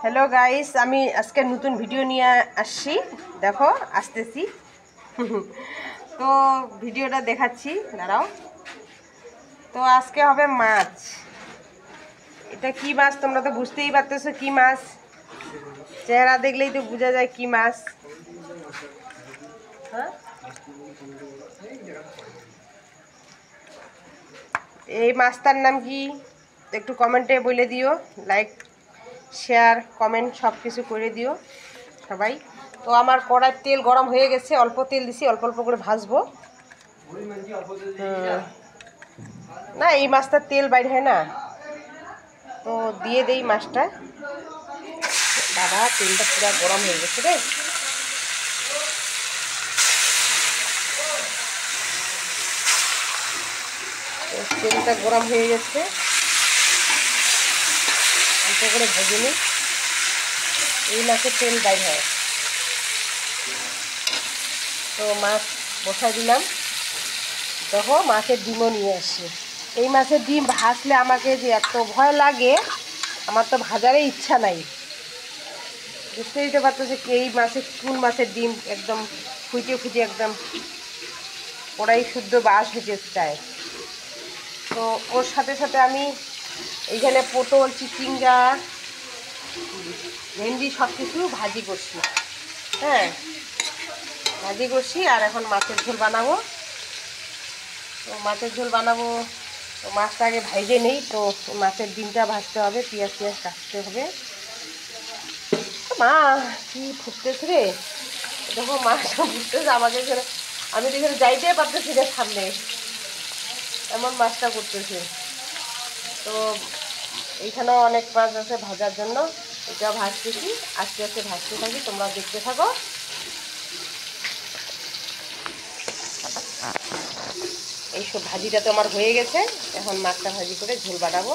Hello guys, আমি আজকে নতুন ভিডিও নিয়ে আসছি। দেখো আসতেছি। তো ভিডিওটা দেখাচ্ছি, দাঁড়াও। তো আজকে হবে মাছ। এটা কি মাছ তোমরা তো বুঝতেই পারতেছো কি মাছ। চেহারা দেখলেই তো বোঝা যায় কি মাছ। হ্যাঁ, এই মাছটার নাম কি একটু কমেন্টে বলে দিও। লাইক, শেয়ার, কমেন্ট সব কিছু করে দিও সবাই। তো আমার কড়াইয়ের তেল গরম হয়ে গেছে, অল্প তেল দিছি, অল্প অল্প করে ভাজবো। না, এই মাছটার তেল বাইর হয় না, তো দিয়ে দেই মাছটা। বাবা, তেলটা পুরো গরম হয়ে গেছে রে। তেলটা গরম হয়ে গেছে, অল্প করে ভেজে নিই। এই মাছের তেল বাইর হয়। তো মাছ বসাই দিলাম। দেখো, মাছের ডিমও নিয়ে আসি। এই মাছের ডিম ভাজলে আমাকে যে এত ভয় লাগে, আমার তো ভাজারই ইচ্ছা নাই। বুঝতেই তো পারতো যে এই মাছের কোন মাছের ডিম একদম ফুটে ফুটে একদম কড়াই শুদ্ধ বাস হতে চায়। তো ওর সাথে সাথে আমি এইখানে পটল, চিচিঙ্গা, ভেন্ডি সব কিছু ভাজি করছি। হ্যাঁ, ভাজি করছি। আর এখন মাছের ঝোল বানাবো। তো মাছের ঝোল বানাবো, তো মাছটা আগে ভাইজে নেই। তো মাছের ডিমটা ভাজতে হবে, পেঁয়াজ পেঁয়াজ কাটতে হবে। মা কি ফুটতেছে রে, দেখো মাছটা ফুটতেছে আমাকে এখানে। আমি তো এখানে যাইতেই পারতেছি না সামনে, এমন মাছটা করতেছে। তো এইখানেও অনেক মাছ আছে ভাজার জন্য, এটা ভাজতেছি। আস্তে আস্তে ভাজতে থাকি, তোমরা দেখতে থাকো। এইসব ভাজিটা তো আমার হয়ে গেছে, এখন মাছটা ভাজি করে ঝোল বানাবো।